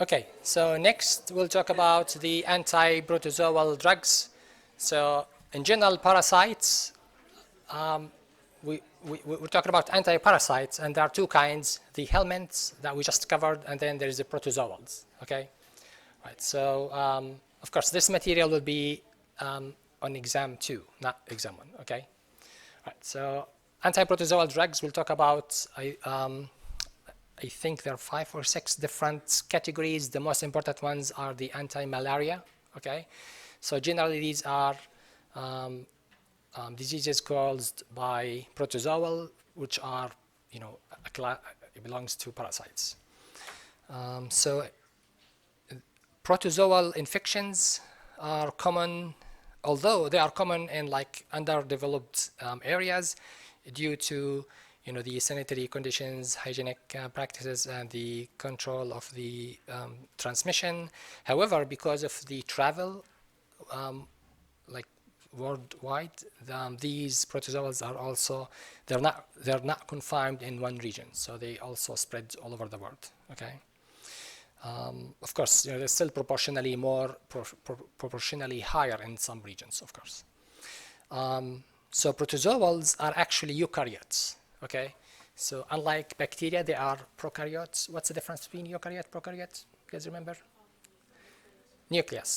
Okay, so next we'll talk about the anti-protozoal drugs. So in general, parasites, we're talking about anti-parasites, and there are two kinds, the helminths that we just covered, and then there's the protozoals, okay? Right, so of course, this material will be on exam 2, not exam 1, okay? Right, so anti-protozoal drugs, we'll talk about, I think there are 5 or 6 different categories. The most important ones are the anti-malaria, okay? So generally these are diseases caused by protozoal, which are, you know, it belongs to parasites. So protozoal infections are common, although they are common in like underdeveloped areas due to, you know, the sanitary conditions, hygienic practices, and the control of the transmission. However, because of the travel, like worldwide, these protozoals are also they're not confined in one region, so they also spread all over the world. Okay. Of course, you know, they're still proportionally proportionally higher in some regions, of course. So protozoals are actually eukaryotes. Okay, so unlike bacteria, they are prokaryotes. What's the difference between eukaryote, prokaryote? You guys remember? Nucleus.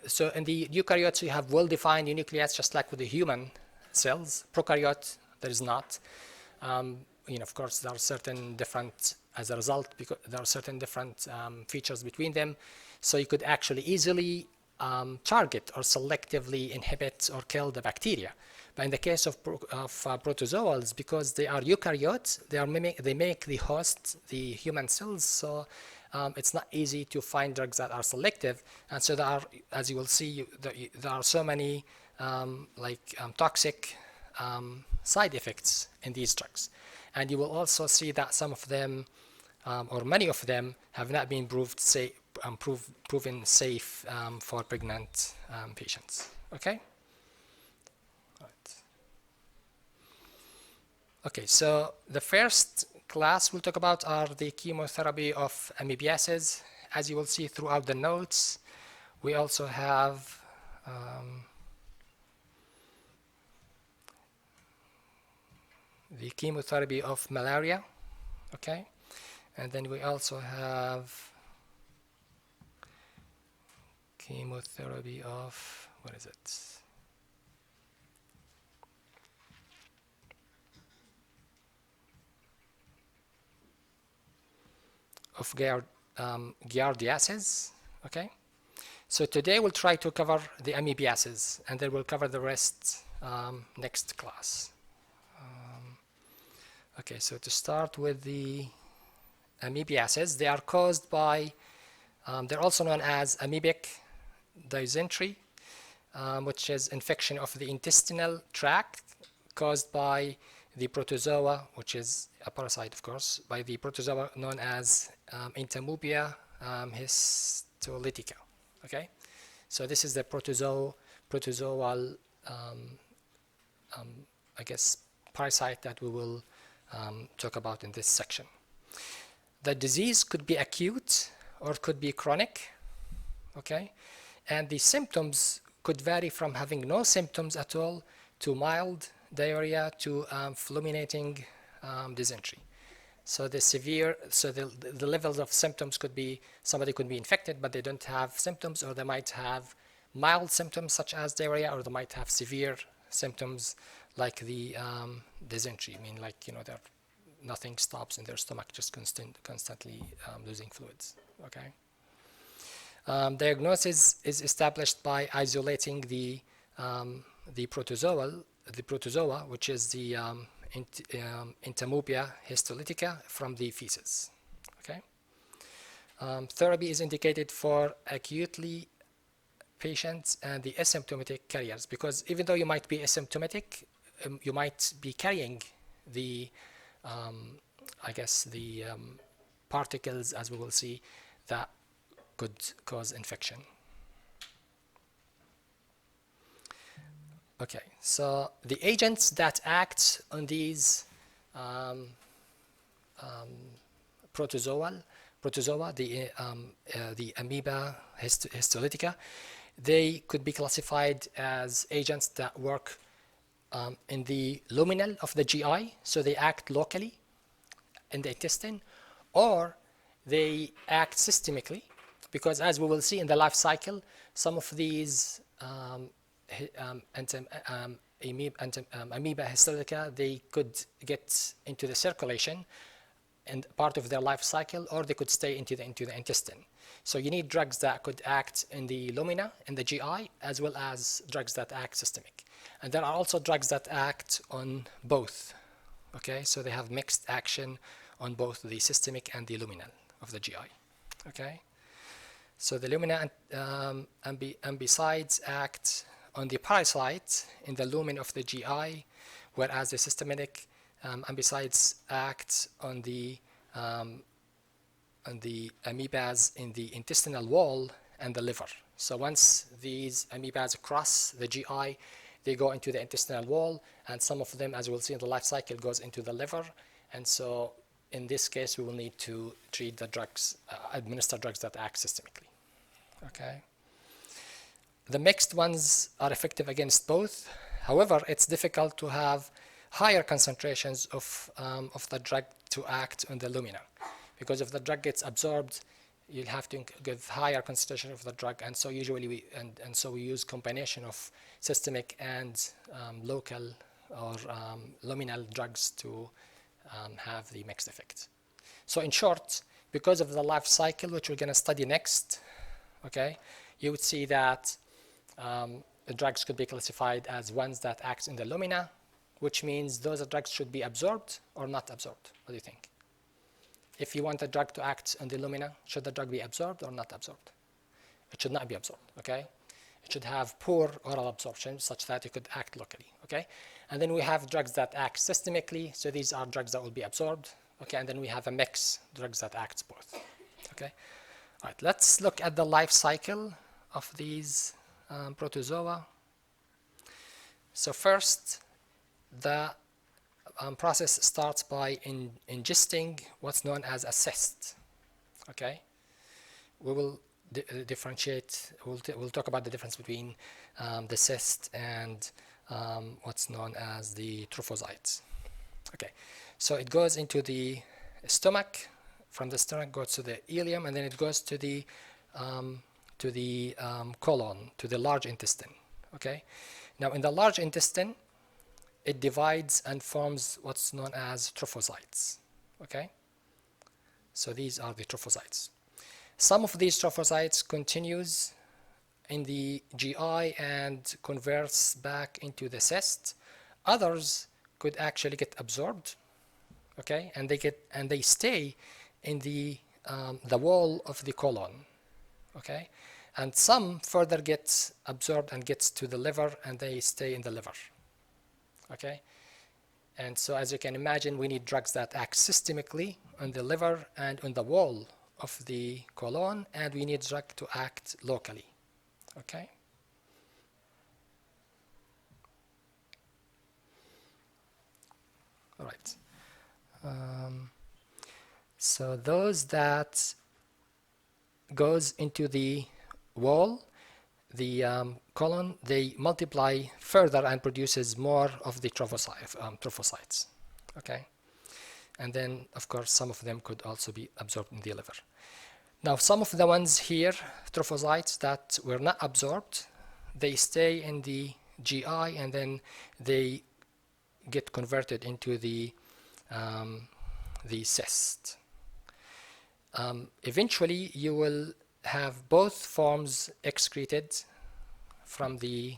So in the eukaryotes, you have well-defined nucleus, just like with the human cells. Prokaryote, there is not. You know, of course, there are certain different, as a result, because there are certain different features between them. So you could actually easily target or selectively inhibit or kill the bacteria. But in the case of protozoals, because they are eukaryotes, they make the host, the human cells, so it's not easy to find drugs that are selective. And so there are, as you will see, there are so many toxic side effects in these drugs. And you will also see that some of them, or many of them, have not been proven safe for pregnant patients. Okay? Right. Okay, so the first class we'll talk about are the chemotherapy of amoebiasis. As you will see throughout the notes, we also have the chemotherapy of malaria, okay? And then we also have chemotherapy of, what is it? Of giardiasis, okay? So today we'll try to cover the amoebiasis, and then we'll cover the rest next class. Okay, so to start with the amoebiasis, they are caused by, they're also known as amoebic dysentery, which is infection of the intestinal tract caused by the protozoa, which is a parasite, of course, by the protozoa known as Entamoeba histolytica. Okay, so this is the protozoal, I guess, parasite that we will talk about in this section. The disease could be acute or could be chronic, okay? And the symptoms could vary from having no symptoms at all to mild diarrhea to fulminating dysentery. So the levels of symptoms could be, somebody could be infected but they don't have symptoms, or they might have mild symptoms such as diarrhea, or they might have severe symptoms like the dysentery. I mean, like, you know, nothing stops in their stomach, just constantly losing fluids, okay? Diagnosis is established by isolating the protozoa, which is the Entamoeba histolytica, from the feces. Okay. Therapy is indicated for acutely patients and the asymptomatic carriers, because even though you might be asymptomatic, you might be carrying the, I guess, the particles, as we will see, that could cause infection. Okay, so the agents that act on these protozoal protozoa, the amoeba histolytica, they could be classified as agents that work in the luminal of the GI, so they act locally in the intestine, or they act systemically, because as we will see in the life cycle, some of these amoeba histolytica, they could get into the circulation and part of their life cycle, or they could stay into the intestine. So you need drugs that could act in the lumina, in the GI, as well as drugs that act systemic. And there are also drugs that act on both. Okay, so they have mixed action on both the systemic and the luminal of the GI. Okay, so the lumina ambicides act on the parasite in the lumen of the GI, whereas the systemic ambicides act on the amoebas in the intestinal wall and the liver. So once these amoebas cross the GI, they go into the intestinal wall, and some of them, as we'll see in the life cycle, goes into the liver. And so in this case, we will need to treat the drugs, administer drugs that act systemically. Okay. The mixed ones are effective against both. However, it's difficult to have higher concentrations of the drug to act on the lumina, because if the drug gets absorbed, you'll have to give higher concentration of the drug, and so usually we use combination of systemic and local or luminal drugs to have the mixed effect. So in short, because of the life cycle, which we're going to study next, okay, you would see that the drugs could be classified as ones that act in the lumina, which means those drugs should be absorbed or not absorbed. What do you think? If you want a drug to act on the lumina, should the drug be absorbed or not absorbed? It should not be absorbed, okay? It should have poor oral absorption such that it could act locally, okay? And then we have drugs that act systemically, so these are drugs that will be absorbed, okay? And then we have a mix, drugs that act both, okay? All right, let's look at the life cycle of these protozoa. So first, the process starts by ingesting what's known as a cyst. Okay, we will differentiate. We'll talk about the difference between the cyst and what's known as the trophocytes. Okay, so it goes into the stomach. From the stomach goes to the ileum, and then it goes to the colon, to the large intestine. Okay, now in the large intestine, it divides and forms what's known as trophocytes. Okay, so these are the trophocytes. Some of these trophocytes continues in the GI and converts back into the cyst. Others could actually get absorbed, okay, and they stay in the wall of the colon, okay, and some further gets absorbed and gets to the liver, and they stay in the liver. Okay, and so as you can imagine, we need drugs that act systemically on the liver and on the wall of the colon, and we need drug to act locally. Okay. All right. So those that goes into the wall, the colon, they multiply further and produces more of the trophocytes. Okay, and then of course some of them could also be absorbed in the liver. Now some of the ones here, trophocytes that were not absorbed, they stay in the GI and then they get converted into the cyst. Eventually you will have both forms excreted from the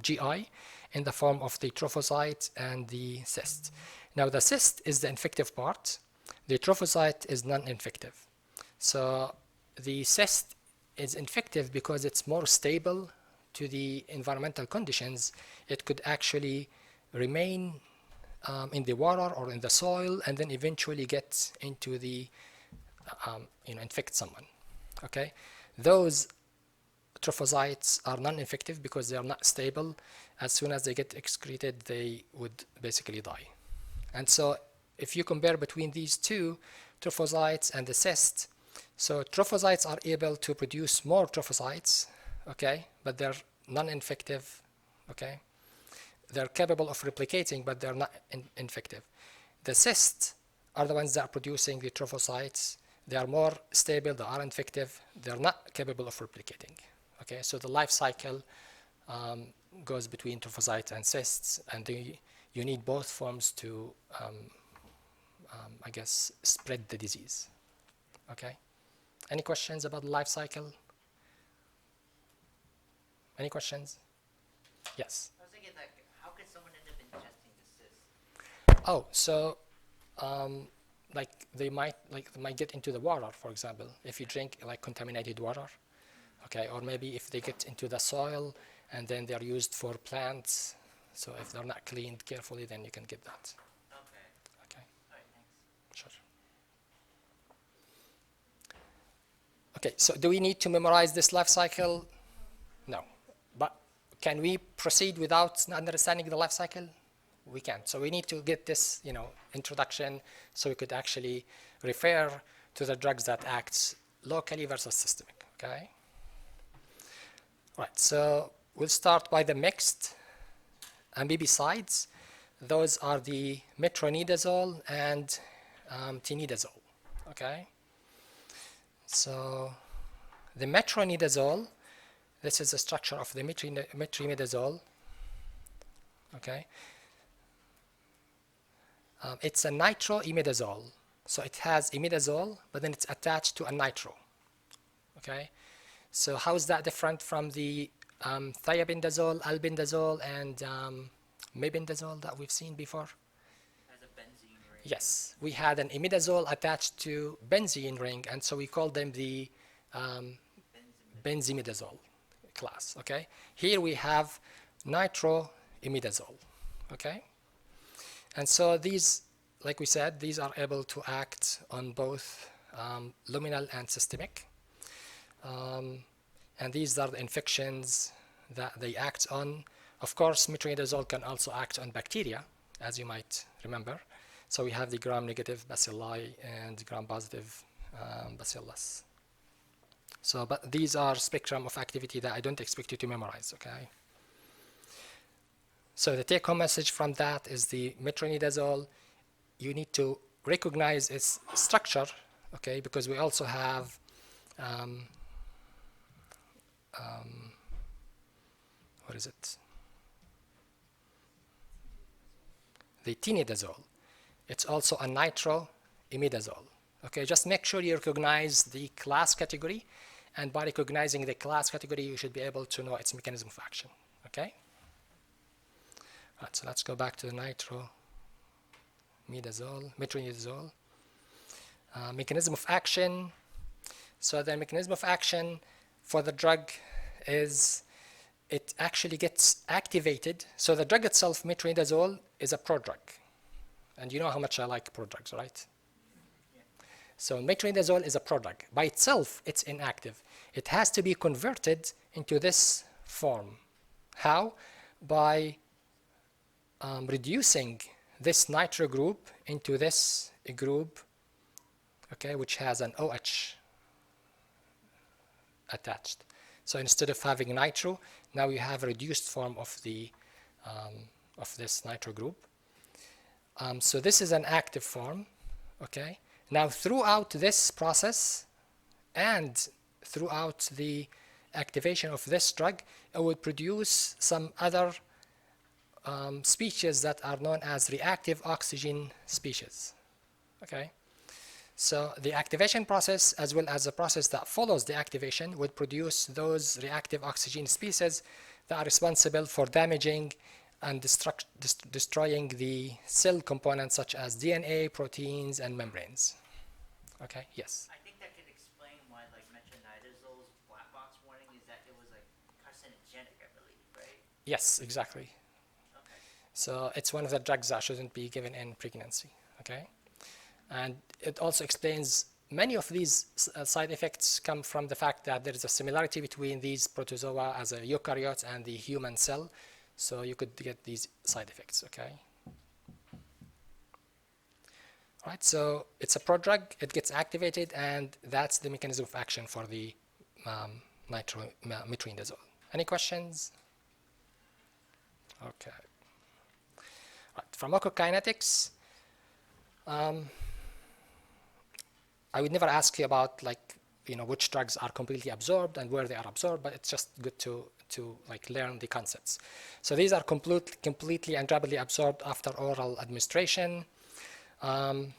GI in the form of the trophocyte and the cyst. Now the cyst is the infective part, the trophocyte is non-infective. So the cyst is infective because it's more stable to the environmental conditions. It could actually remain in the water or in the soil and then eventually get into the infect someone. Okay, those trophocytes are non-infective because they are not stable. As soon as they get excreted, they would basically die. And so if you compare between these two, trophocytes and the cyst, So trophocytes are able to produce more trophocytes, okay, but they're non-infective, okay. They're capable of replicating, but they're not infective. The cysts are the ones that are producing the trophocytes. They are more stable, they are infective, they're not capable of replicating, okay. So the life cycle goes between trophocytes and cysts, and you need both forms to, I guess, spread the disease, okay. Any questions about the life cycle? Any questions? Yes. I was thinking, like, how could someone end up ingesting the cyst? Oh, so like they might get into the water, for example, if you drink like contaminated water, okay, or maybe if they get into the soil and then they're used for plants. So if they're not cleaned carefully, then you can get that. Okay. Okay. All right, thanks. Sure. Okay, so do we need to memorize this life cycle? No. But can we proceed without understanding the life cycle? We can. So we need to get this, introduction so we could actually refer to the drugs that act locally versus systemic, okay? All right, so we'll start by the mixed ambibicides. Those are the metronidazole and tinidazole, okay? So the metronidazole, this is the structure of the metronidazole, okay? It's a nitroimidazole. So it has imidazole, but then it's attached to a nitro, okay? So how is that different from the thiabindazole, albendazole, and mebendazole that we've seen before? It has a benzene ring. Yes, we had an imidazole attached to benzene ring, and so we called them the benzimidazole class, okay? Here we have nitroimidazole, okay? And so these, like we said, these are able to act on both luminal and systemic. And these are the infections that they act on. Of course, metronidazole can also act on bacteria, as you might remember. So we have the gram-negative bacilli and gram-positive bacillus. So, but these are spectrum of activity that I don't expect you to memorize, okay? So the take-home message from that is the metronidazole, you need to recognize its structure, okay? Because we also have what is it? The tinidazole. It's also a nitroimidazole. Okay, just make sure you recognize the class category, and by recognizing the class category, you should be able to know its mechanism of action. Okay. All right, so let's go back to the metronidazole. Mechanism of action. So the mechanism of action for the drug is it actually gets activated. So the drug itself, metronidazole, is a prodrug. And you know how much I like prodrugs, right? Yeah. So metronidazole is a prodrug. By itself, it's inactive. It has to be converted into this form. How? By reducing this nitro group into this group, okay, which has an OH attached. So instead of having nitro, now you have a reduced form of the of this nitro group. So this is an active form, okay? Now throughout this process and throughout the activation of this drug, it would produce some other species that are known as reactive oxygen species, okay? So the activation process, as well as the process that follows the activation, would produce those reactive oxygen species that are responsible for damaging and destroying the cell components such as DNA, proteins, and membranes. Okay, yes? I think that could explain why, like, metronidazole's black box warning is that it was, like, carcinogenic, I believe, right? Yes, exactly. Okay. So it's one of the drugs that shouldn't be given in pregnancy, okay? And it also explains many of these side effects come from the fact that there is a similarity between these protozoa as a eukaryote and the human cell. So you could get these side effects, okay? Right, so it's a prodrug, it gets activated, and that's the mechanism of action for the metronidazole. Any questions? Okay. Right. Pharmacokinetics. I would never ask you about which drugs are completely absorbed and where they are absorbed, but it's just good to learn the concepts. So these are completely and rapidly absorbed after oral administration. And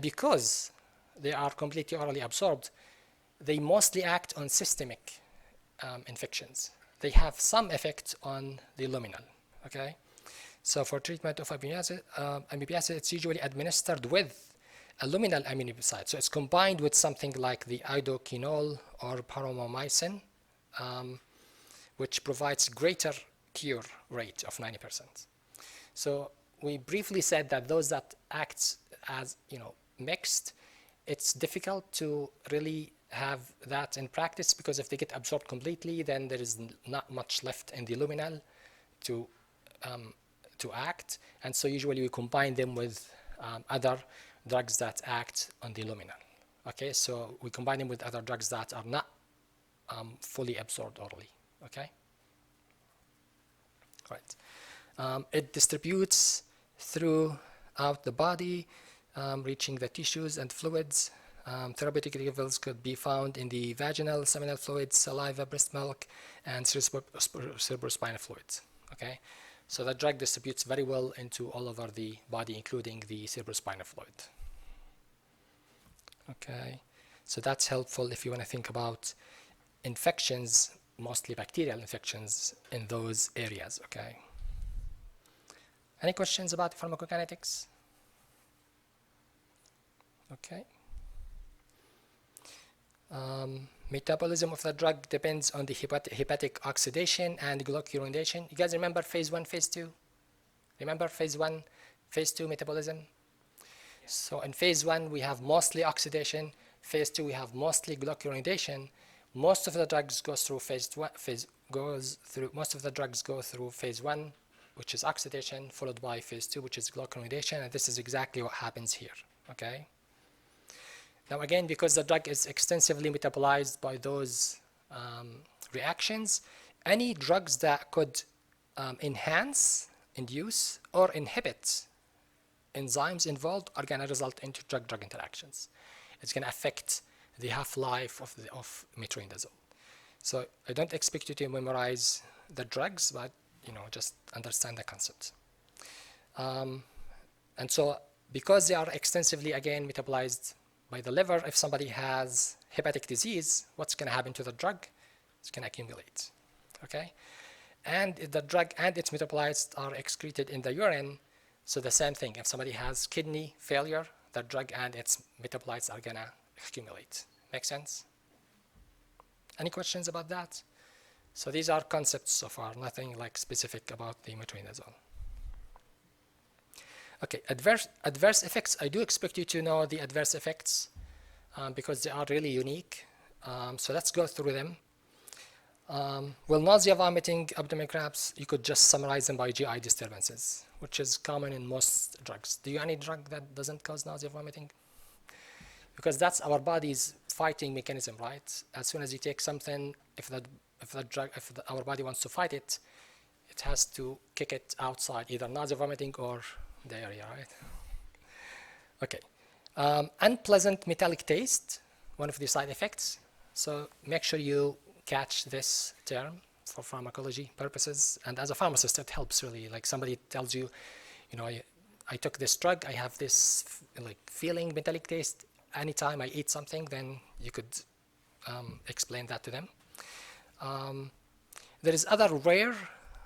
because they are completely orally absorbed, they mostly act on systemic infections. They have some effect on the luminal, okay? So for treatment of amoebiasis, it's usually administered with a luminal aminopside. So it's combined with something like the idoquinol or paromomycin, which provides greater cure rate of 90%. So we briefly said that those that act as mixed, it's difficult to really have that in practice, because if they get absorbed completely, then there is not much left in the luminal to act, and so usually we combine them with other drugs that act on the luminal. Okay, so we combine them with other drugs that are not fully absorbed orally. Okay, right. It distributes throughout the body, reaching the tissues and fluids. Therapeutic levels could be found in the vaginal, seminal fluids, saliva, breast milk, and cerebrospinal fluids. Okay, so the drug distributes very well into all over the body, including the cerebrospinal fluid. Okay, so that's helpful if you want to think about infections, mostly bacterial infections in those areas. Okay. Any questions about pharmacokinetics? Okay. Metabolism of the drug depends on the hepatic oxidation and glucuronidation. You guys remember phase 1, phase 2? Remember phase 1, phase 2 metabolism? Yeah. So in phase 1, we have mostly oxidation. Phase 2, we have mostly glucuronidation. Most of the drugs goes through most of the drugs go through phase 1, which is oxidation, followed by phase 2, which is glucuronidation, and this is exactly what happens here. Okay. Now again, because the drug is extensively metabolized by those reactions, any drugs that could enhance, induce, or inhibit enzymes involved are going to result into drug-drug interactions. It's going to affect the half-life of metronidazole. So I don't expect you to memorize the drugs, but just understand the concept. And so because they are extensively, again, metabolized by the liver, if somebody has hepatic disease, what's going to happen to the drug? It's going to accumulate, okay? And the drug and its metabolites are excreted in the urine, so the same thing. If somebody has kidney failure, the drug and its metabolites are going to accumulate. Make sense? Any questions about that? So these are concepts so far, nothing specific about the metronidazole. Okay, adverse effects. I do expect you to know the adverse effects because they are really unique. So let's go through them. Well, nausea, vomiting, abdomen cramps, you could just summarize them by GI disturbances, which is common in most drugs. Do you know any drug that doesn't cause nausea, vomiting? Because that's our body's fighting mechanism, right? As soon as you take something, if our body wants to fight it, it has to kick it outside, either nausea, vomiting, or diarrhea, right? Okay. Unpleasant metallic taste, one of the side effects. So make sure you catch this term for pharmacology purposes. And as a pharmacist, it helps really. Like somebody tells you, I took this drug, I have this feeling, metallic taste. Anytime I eat something, then you could explain that to them. There is other rare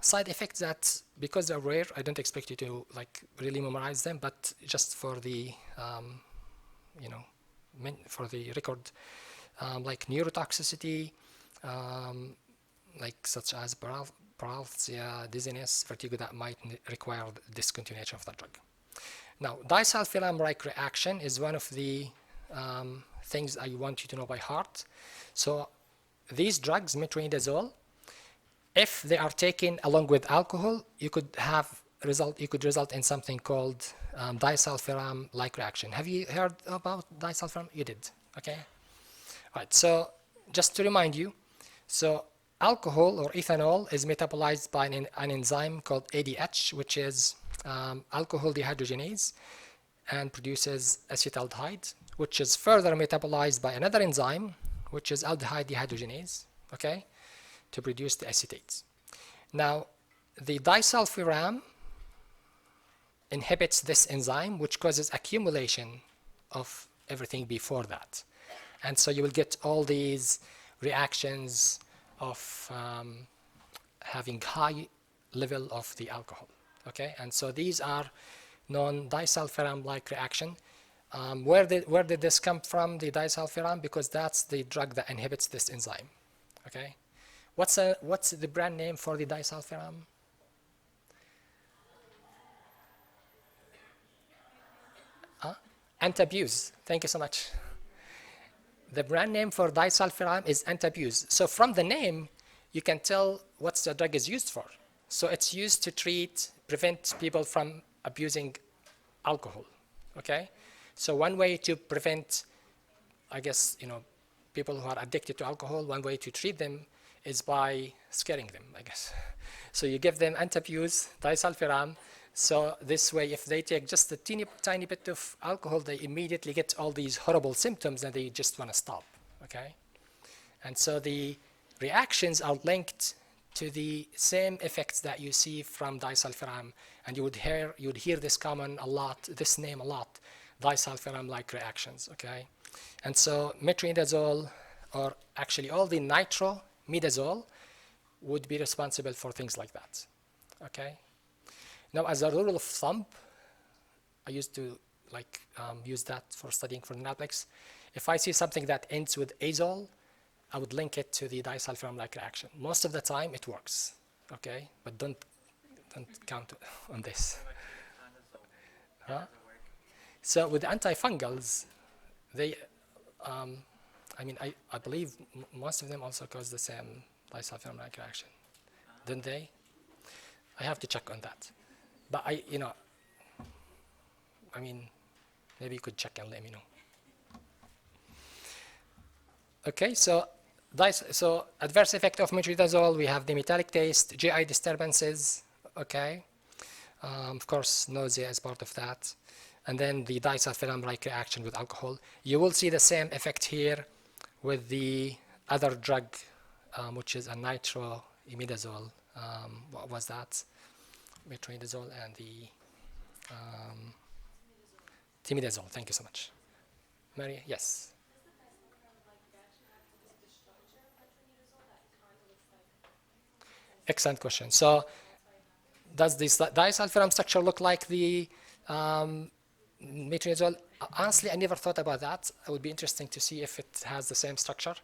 side effects that, because they're rare, I don't expect you to really memorize them, but just for the for the record, like neurotoxicity, such as paralysia, dizziness, vertigo, that might require discontinuation of the drug. Now, disulfiram-like reaction is one of the things I want you to know by heart. So these drugs, metronidazole, if they are taken along with alcohol, you could result in something called disulfiram-like reaction. Have you heard about disulfiram? You did, okay? All right, so just to remind you, so alcohol or ethanol is metabolized by an enzyme called ADH, which is alcohol dehydrogenase, and produces acetaldehyde, which is further metabolized by another enzyme, which is aldehyde dehydrogenase, okay, to produce the acetates. Now, the disulfiram inhibits this enzyme, which causes accumulation of everything before that. And so you will get all these reactions of having high level of the alcohol, okay? And so these are non-disulfiram-like reaction. Where did this come from, the disulfiram? Because that's the drug that inhibits this enzyme, okay? What's the brand name for the disulfiram? Antabuse. Thank you so much. The brand name for disulfiram is Antabuse. So from the name, you can tell what the drug is used for. So it's used to prevent people from abusing alcohol, okay? So one way to prevent, I guess, people who are addicted to alcohol, one way to treat them is by scaring them, I guess. So you give them Antabuse, disulfiram. So this way, if they take just a tiny bit of alcohol, they immediately get all these horrible symptoms and they just want to stop, okay? And so the reactions are linked to the same effects that you see from disulfiram, and you would hear this this name a lot, disulfiram-like reactions, okay? And so metronidazole, or actually all the nitromidazole, would be responsible for things like that, okay? Now, as a rule of thumb, I used to use that for studying for NAPLEX. If I see something that ends with azole, I would link it to the disulfiram-like reaction. Most of the time, it works, okay? But don't count on this. Huh? So with antifungals, they, I believe most of them also cause the same disulfiram-like reaction, don't they? I have to check on that. But maybe you could check and let me know. Okay, so adverse effect of metronidazole, we have the metallic taste, GI disturbances, okay? Of course, nausea is part of that. And then the disulfiram-like reaction with alcohol. You will see the same effect here with the other drug, which is a nitroimidazole. What was that? Metronidazole and the timidazole. Thank you so much. Mary, yes. Excellent question. So does this disulfiram structure look like the metronidazole? Honestly, I never thought about that. It would be interesting to see if it has the same structure.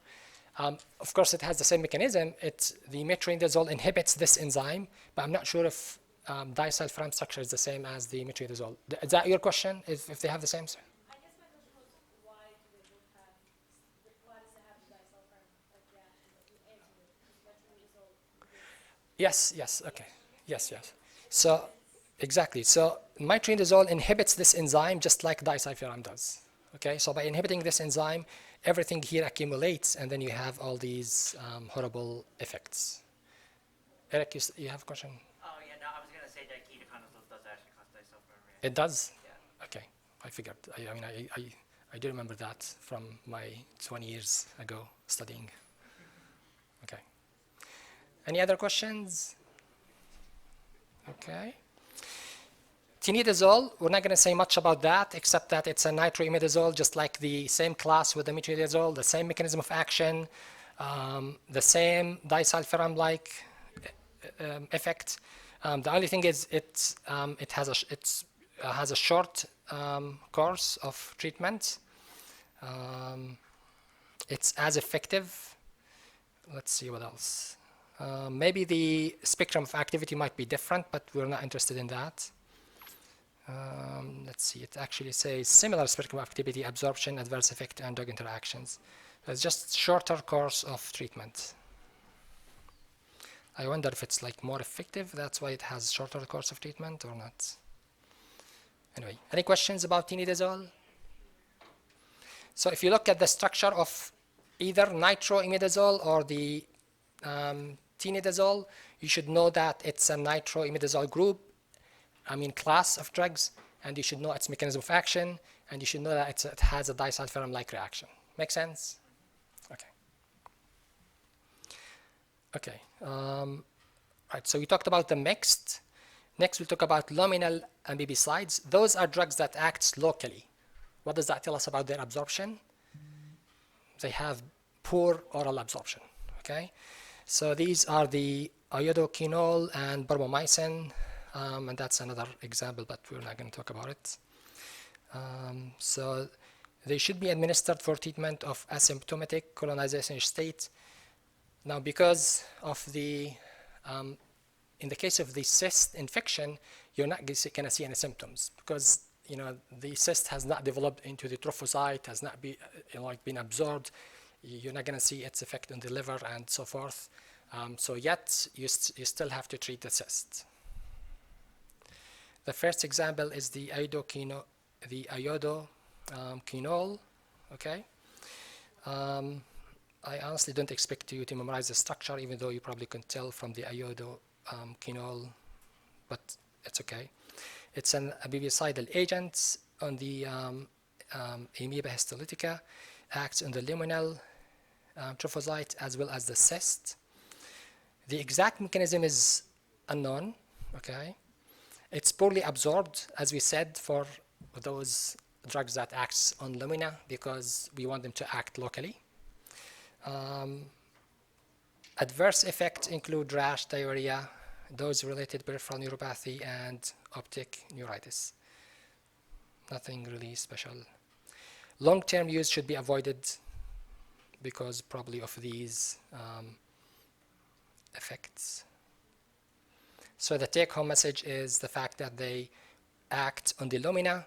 Of course, it has the same mechanism. The metronidazole inhibits this enzyme, but I'm not sure if disulfiram structure is the same as the metronidazole. Is that your question? If they have the same? I guess my question was, why does it have the disulfiram-like reaction that you answered it? Because metronidazole. Yes, okay. Yes. So, exactly. So, metronidazole inhibits this enzyme just like disulfiram does. Okay, so by inhibiting this enzyme, everything here accumulates, and then you have all these horrible effects. Eric, you have a question? Oh, yeah, no, I was going to say that ketoconazole does actually cause disulfiram reaction. It does? Yeah. Okay, I figured. I do remember that from my 20 years ago studying. Okay. Any other questions? Okay. Tinidazole, we're not going to say much about that, except that it's a nitroimidazole, just like the same class with the metronidazole, the same mechanism of action, the same disulfiram-like effect. The only thing is it has a short course of treatment. It's as effective. Let's see what else. Maybe the spectrum of activity might be different, but we're not interested in that. Let's see, it actually says similar spectrum of activity, absorption, adverse effect, and drug interactions. It's just shorter course of treatment. I wonder if it's more effective, that's why it has shorter course of treatment or not. Anyway, any questions about tinidazole? So if you look at the structure of either nitroimidazole or the tinidazole, you should know that it's a nitroimidazole group, class of drugs, and you should know its mechanism of action, and you should know that it has a disulfiram-like reaction. Make sense? Okay. Okay. Right, so we talked about the mixed. Next, we'll talk about luminal ambibicides. Those are drugs that act locally. What does that tell us about their absorption? They have poor oral absorption, okay? So these are the iodoquinol and barbamycin, and that's another example, but we're not going to talk about it. So they should be administered for treatment of asymptomatic colonization state. Now, because of the, in the case of the cyst infection, you're not going to see any symptoms because the cyst has not developed into the trophocyte, has not been absorbed. You're not going to see its effect on the liver and so forth. So yet, you still have to treat the cyst. The first example is the iodoquinol, okay? I honestly don't expect you to memorize the structure, even though you probably can tell from the iodoquinol, but it's okay. It's an amoebicidal agent on the Amoeba histolytica, acts on the luminal trophocyte as well as the cyst. The exact mechanism is unknown, okay? It's poorly absorbed, as we said, for those drugs that acts on lumina because we want them to act locally. Adverse effects include rash, diarrhea, dose-related peripheral neuropathy, and optic neuritis. Nothing really special. Long-term use should be avoided because probably of these effects. So the take-home message is the fact that they act on the lumina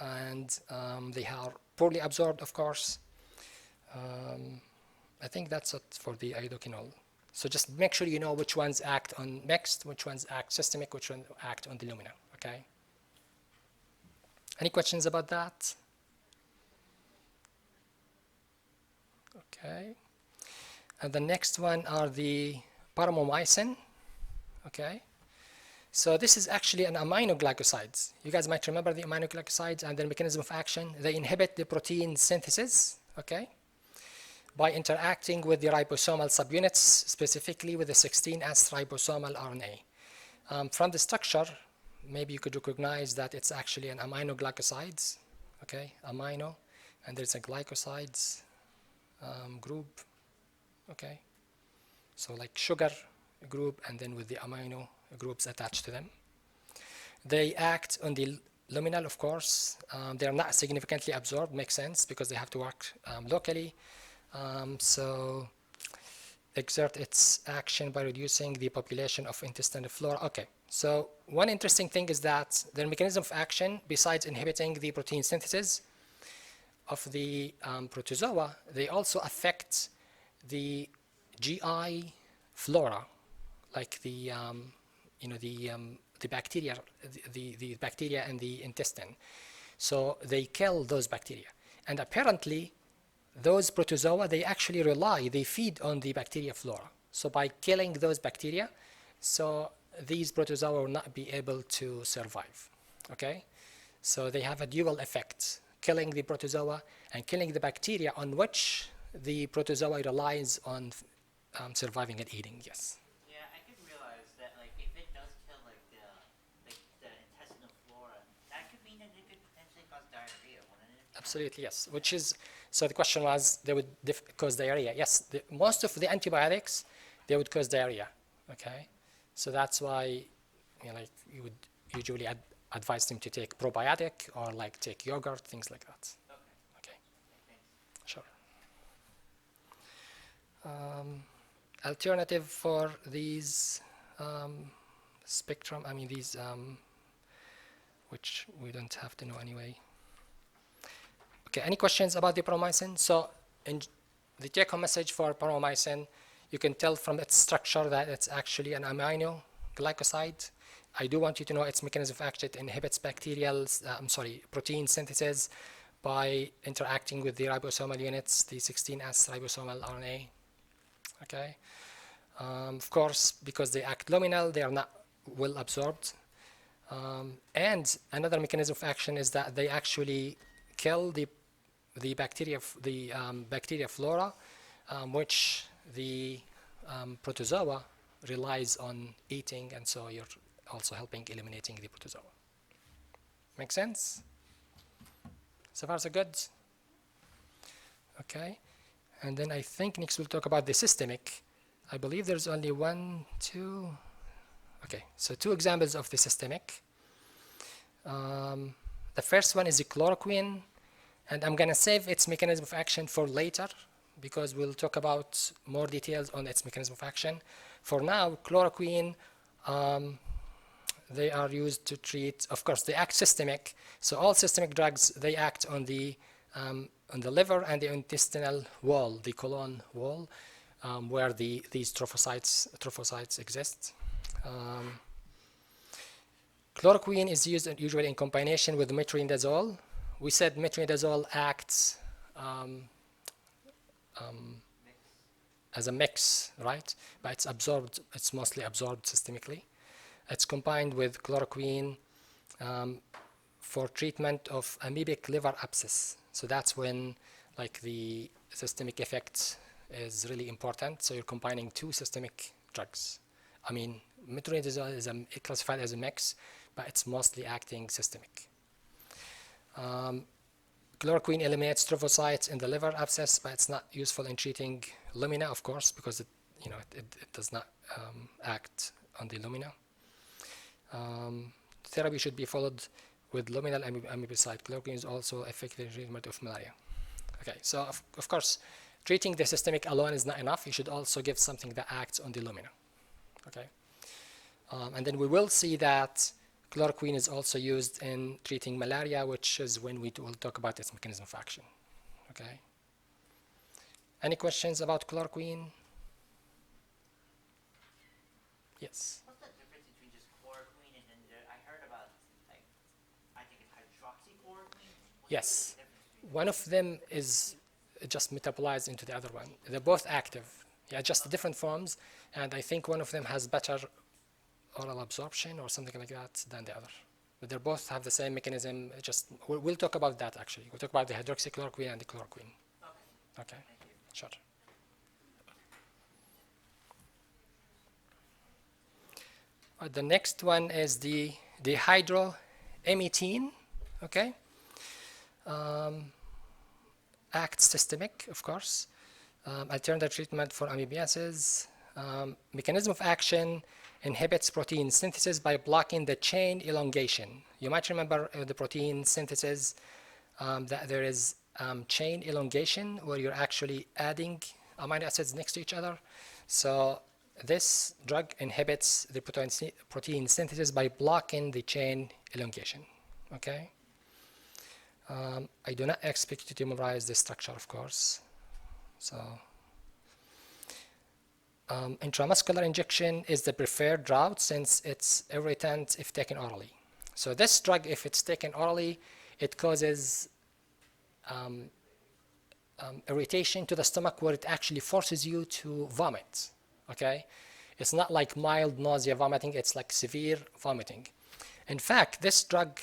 and they are poorly absorbed, of course. I think that's it for the iodoquinol. So just make sure you know which ones act on mixed, which ones act systemic, which ones act on the lumina, okay? Any questions about that? Okay. And the next one are the paromomycin, okay? So this is actually an aminoglycosides. You guys might remember the aminoglycosides and their mechanism of action. They inhibit the protein synthesis, okay, by interacting with the ribosomal subunits, specifically with the 16S ribosomal RNA. From the structure, maybe you could recognize that it's actually an aminoglycosides, okay, amino, and there's a glycosides group, okay. So like sugar group and then with the amino groups attached to them. They act on the luminal, of course. They are not significantly absorbed, makes sense, because they have to work locally. So exert its action by reducing the population of intestinal flora. Okay, so one interesting thing is that their mechanism of action, besides inhibiting the protein synthesis of the protozoa, they also affect the GI flora, like the bacteria, the bacteria in the intestine. So they kill those bacteria, and apparently those protozoa, they feed on the bacteria flora. So by killing those bacteria, so these protozoa will not be able to survive, okay? So they have a dual effect, killing the protozoa and killing the bacteria on which the protozoa relies on surviving and eating, yes. Yeah, I could realize that, like, if it does kill, like, the intestinal flora, that could mean that it could potentially cause diarrhea, wouldn't it? Absolutely, yes. Which is, so the question was, they would cause diarrhea. Yes, most of the antibiotics, they would cause diarrhea, okay? So that's why, you would usually advise them to take probiotic or like take yogurt, things like that. Okay. Okay, Thanks. sure. Alternative for these spectrum, which we don't have to know anyway. Okay, any questions about the paromomycin? So in the take-home message for paromomycin, you can tell from its structure that it's actually an aminoglycoside. I do want you to know its mechanism of action. It inhibits protein synthesis by interacting with the ribosomal units, the 16S ribosomal RNA. Okay. Of course, because they act luminal, they are not well absorbed. And another mechanism of action is that they actually kill the bacteria flora, which the protozoa relies on eating, and so you're also helping eliminating the protozoa. Make sense? So far so good? Okay. And then I think next we'll talk about the systemic. I believe there's only one, two. Okay, so two examples of the systemic. The first one is the chloroquine, and I'm gonna save its mechanism of action for later because we'll talk about more details on its mechanism of action. For now, chloroquine, they are used to treat, of course, they act systemic. So all systemic drugs, they act on the liver and the intestinal wall, the colon wall, where these trophocytes exist. Chloroquine is used usually in combination with metronidazole. We said metronidazole acts as a mix, right? But it's absorbed, it's mostly absorbed systemically. It's combined with chloroquine for treatment of amoebic liver abscess. So that's when like the systemic effect is really important. So you're combining two systemic drugs. I mean, metronidazole is classified as a mix, but it's mostly acting systemic. Chloroquine eliminates trophocytes in the liver abscess, but it's not useful in treating lumina, of course, because it does not act on the lumina. Therapy should be followed with luminal amebicide. Chloroquine is also effective in treatment of malaria. Okay, so of course, treating the systemic alone is not enough. You should also give something that acts on the lumina. Okay, and then we will see that chloroquine is also used in treating malaria, which is when we will talk about its mechanism of action. Okay. Any questions about chloroquine? Yes. What's the difference between just chloroquine and then I heard about like I think it's hydroxychloroquine? Yes. One of them is just metabolized into the other one. They're both active. Yeah, just different forms, and I think one of them has better oral absorption or something like that than the other. But they both have the same mechanism. Just we'll talk about that actually. We'll talk about the hydroxychloroquine and the chloroquine. Okay. Okay. Thank you. Sure. The next one is the dihydroemetine. Okay. Acts systemic, of course. Alternative treatment for amoebiasis. Mechanism of action inhibits protein synthesis by blocking the chain elongation. You might remember the protein synthesis that there is chain elongation where you're actually adding amino acids next to each other. So this drug inhibits the protein synthesis by blocking the chain elongation. Okay. I do not expect you to memorize the structure, of course. So intramuscular injection is the preferred route since it's irritant if taken orally. So this drug, if it's taken orally, it causes irritation to the stomach where it actually forces you to vomit. Okay, it's not like mild nausea vomiting, it's like severe vomiting. In fact, this drug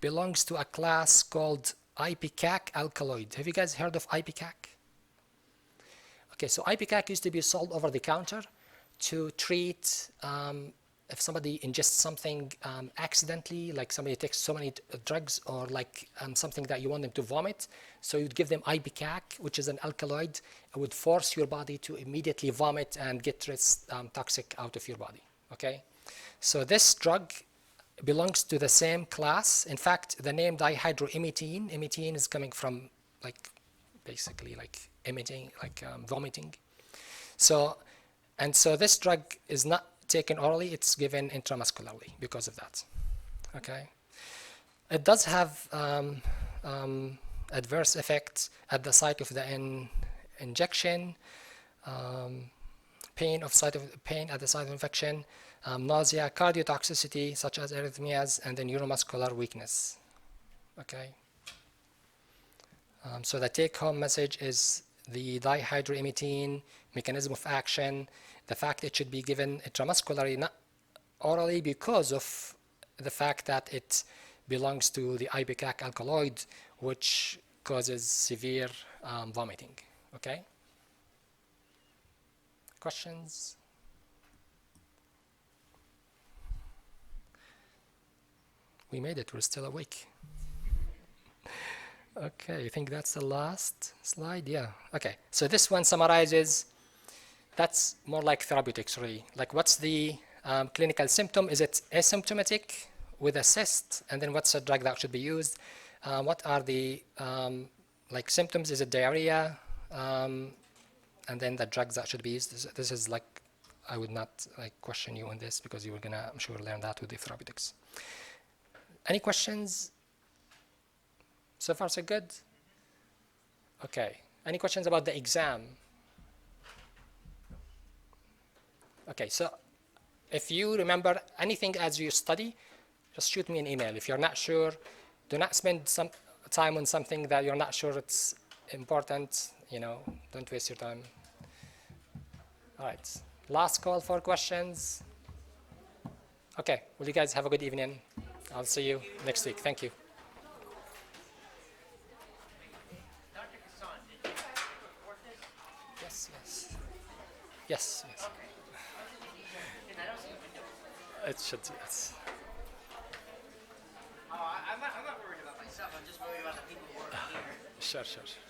belongs to a class called ipecac alkaloid. Have you guys heard of ipecac? Okay, so ipecac used to be sold over the counter to treat if somebody ingests something accidentally, like somebody takes so many drugs or like something that you want them to vomit. So you'd give them ipecac, which is an alkaloid. It would force your body to immediately vomit and get this toxic out of your body. Okay, so this drug belongs to the same class. In fact, the name dihydroemetine, emetine is coming from like basically like emitting, like vomiting. So this drug is not taken orally, it's given intramuscularly because of that. Okay, it does have adverse effects at the site of the injection, pain at the site of infection, nausea, cardiotoxicity, such as arrhythmias, and then neuromuscular weakness. Okay. So the take-home message is the dihydroamidine mechanism of action, the fact it should be given intramuscularly, not orally, because of the fact that it belongs to the ipecac alkaloid, which causes severe vomiting. Okay? Questions? We made it, we're still awake. Okay, I think that's the last slide. Yeah, okay. So this one summarizes, that's more like therapeutics really. Like what's the clinical symptom? Is it asymptomatic with a cyst? And then what's the drug that should be used? What are the like symptoms? Is it diarrhea? And then the drugs that should be used. This is like, I would not like question you on this because you were gonna, I'm sure, learn that with the therapeutics. Any questions? So far, so good? Okay. Any questions about the exam? Okay, so if you remember anything as you study, just shoot me an email. If you're not sure, do not spend some time on something that you're not sure it's important. You know, don't waste your time. All right. Last call for questions. Okay. Well, you guys have a good evening. I'll see you next week. Thank you. Dr. Kassan, did you guys report this? Yes, yes. Yes, yes. Okay. And I don't see a window. It should, yes. Oh, I'm not worried about myself. I'm just worried about the people working here. Sure, sure, sure.